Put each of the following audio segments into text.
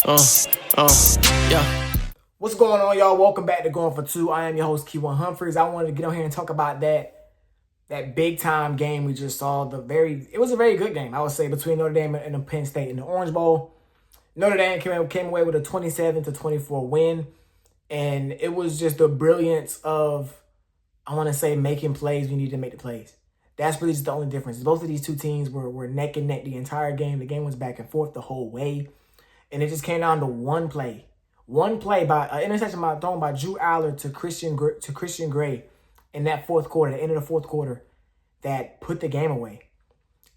Yeah. What's going on, y'all? Welcome back to Going for Two. I am your host, Key1 Humphreys. I wanted to get on here and talk about that big time game we just saw. It was a very good game, I would say, between Notre Dame and the Penn State in the Orange Bowl. Notre Dame came away with a 27-24 win, and it was just the brilliance of, I want to say, making plays. We need to make the plays. That's really just the only difference. Both of these two teams were neck and neck the entire game. The game was back and forth the whole way, and it just came down to one play. One play by an interception thrown by Drew Aller to Christian Gray in that fourth quarter, the end of the fourth quarter, that put the game away.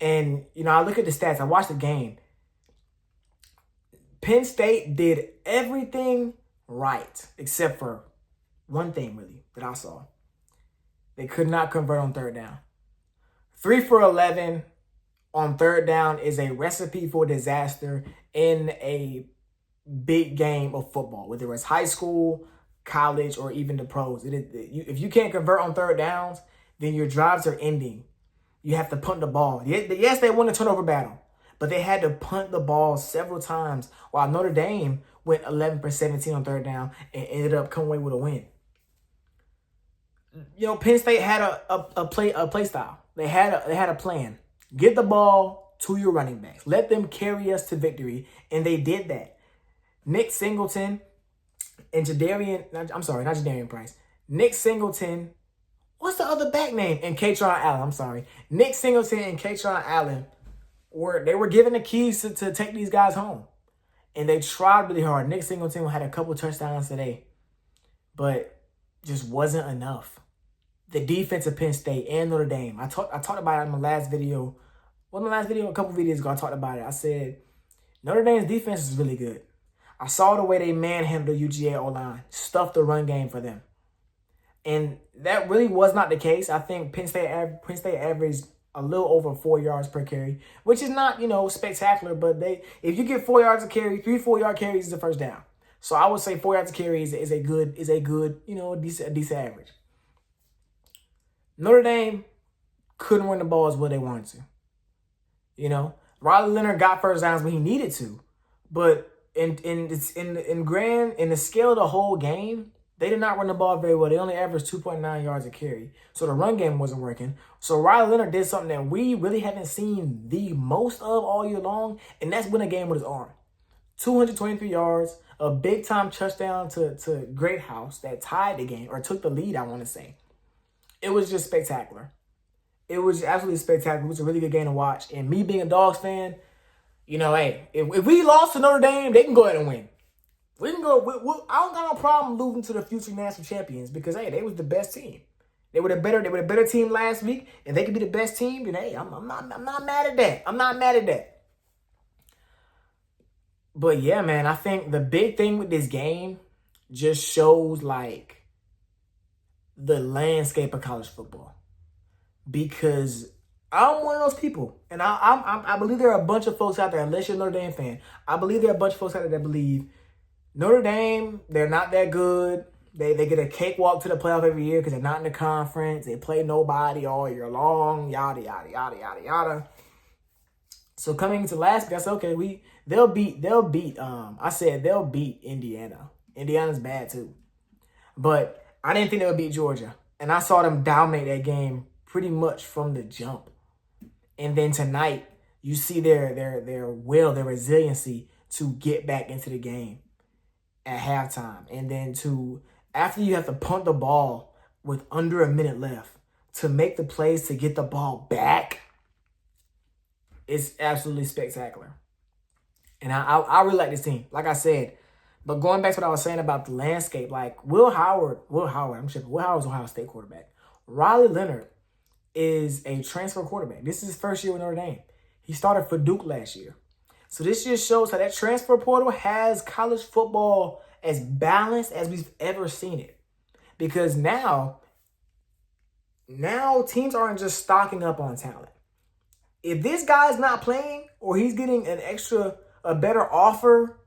And, I look at the stats. I watched the game. Penn State did everything right except for one thing, really, that I saw. They could not convert on third down. 3 for 11 on third down is a recipe for disaster in a big game of football, whether it's high school, college, or even the pros. If you can't convert on third downs, then your drives are ending. You have to punt the ball. Yes, they won the turnover battle, but they had to punt the ball several times while Notre Dame went 11 for 17 on third down and ended up coming away with a win. Penn State had a play style. They had a plan. Get the ball to your running backs. Let them carry us to victory, and they did that. Nick Singleton and not Jadarian Price. Nick Singleton, what's the other back name? And Katron Allen, Nick Singleton and Katron Allen were given the keys to take these guys home. And they tried really hard. Nick Singleton had a couple touchdowns today, but just wasn't enough. The defense of Penn State and Notre Dame, I talked about it in my last video. A couple videos ago, I talked about it. I said, Notre Dame's defense is really good. I saw the way they manhandled the UGA O-line, stuffed the run game for them. And that really was not the case. I think Penn State averaged a little over 4 yards per carry, which is not, spectacular, but if you get 4 yards a carry, 3-4 yard carries is a first down. So I would say 4 yards a carry is a good, decent average. Notre Dame couldn't run the ball as well they wanted to. Riley Leonard got first downs when he needed to, but in the scale of the whole game, they did not run the ball very well. They only averaged 2.9 yards a carry. So the run game wasn't working. So Riley Leonard did something that we really haven't seen the most of all year long, and that's win a game with his arm. 223 yards, a big-time touchdown to Greathouse that tied the game, or took the lead, I want to say. It was just spectacular. It was absolutely spectacular. It was a really good game to watch. And me being a Dogs fan, hey, if we lost to Notre Dame, they can go ahead and win. We can go. I don't got no problem losing to the future national champions because, hey, they was the best team. They were the better team last week, and they could be the best team. Then, hey, I'm not mad at that. I'm not mad at that. But yeah, man, I think the big thing with this game just shows the landscape of college football, because I'm one of those people, and I believe there are a bunch of folks out there, unless you're a Notre Dame fan, I believe there are a bunch of folks out there that believe Notre Dame, they're not that good. They get a cakewalk to the playoff every year because they're not in the conference. They play nobody all year long, yada, yada, yada, yada, yada. So coming into last week, I said, okay, they'll beat Indiana. Indiana's bad too. But I didn't think they would beat Georgia. And I saw them dominate that game pretty much from the jump. And then tonight, you see their resiliency to get back into the game at halftime. And then after you have to punt the ball with under a minute left, to make the plays to get the ball back, it's absolutely spectacular. And I really like this team, like I said. But going back to what I was saying about the landscape, Will Howard was Ohio State quarterback. Riley Leonard is a transfer quarterback. This is his first year with Notre Dame. He started for Duke last year. So this just shows how that transfer portal has college football as balanced as we've ever seen it. Because now teams aren't just stocking up on talent. If this guy's not playing, or he's getting a better offer,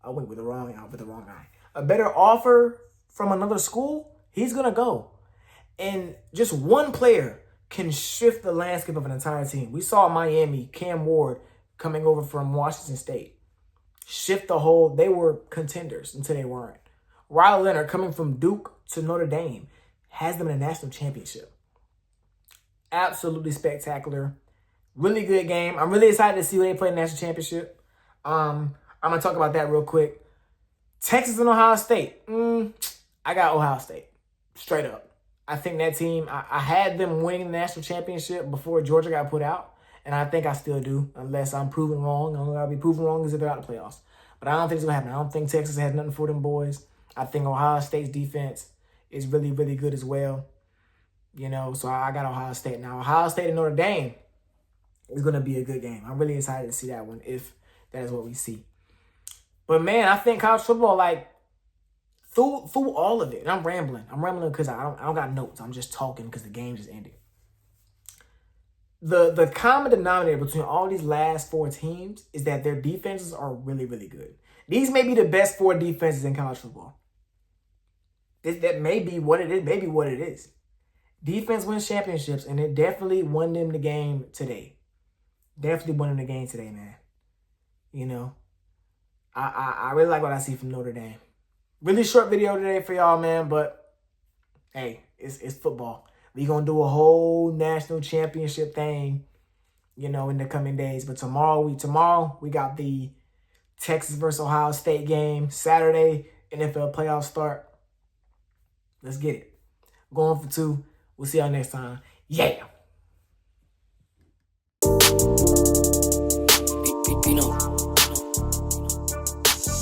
I went with the wrong guy. A better offer from another school, he's going to go. And just one player can shift the landscape of an entire team. We saw Miami, Cam Ward, coming over from Washington State. shift the whole. They were contenders until they weren't. Riley Leonard, coming from Duke to Notre Dame, has them in a national championship. Absolutely spectacular. Really good game. I'm really excited to see where they play in the national championship. I'm going to talk about that real quick. Texas and Ohio State. I got Ohio State. Straight up. I think that team, I had them winning the national championship before Georgia got put out. And I think I still do, unless I'm proven wrong. The only way I'll be proven wrong is if they're out of the playoffs. But I don't think it's going to happen. I don't think Texas has nothing for them boys. I think Ohio State's defense is really, really good as well. You know, so I got Ohio State. Now, Ohio State and Notre Dame is going to be a good game. I'm really excited to see that one if that is what we see. But, man, I think college football, like, through all of it, and I'm rambling. I'm rambling because I don't got notes. I'm just talking because the game just ended. The common denominator between all these last four teams is that their defenses are really, really good. These may be the best four defenses in college football. That may be what it is. Maybe what it is. Defense wins championships, and it definitely won them the game today. Definitely won them the game today, man. You know, I really like what I see from Notre Dame. Really short video today for y'all, man, but hey, it's football. We gonna do a whole national championship thing, you know, in the coming days. But tomorrow we got the Texas versus Ohio State game. Saturday, NFL playoffs start. Let's get it. Going for 2. We'll see y'all next time. Yeah.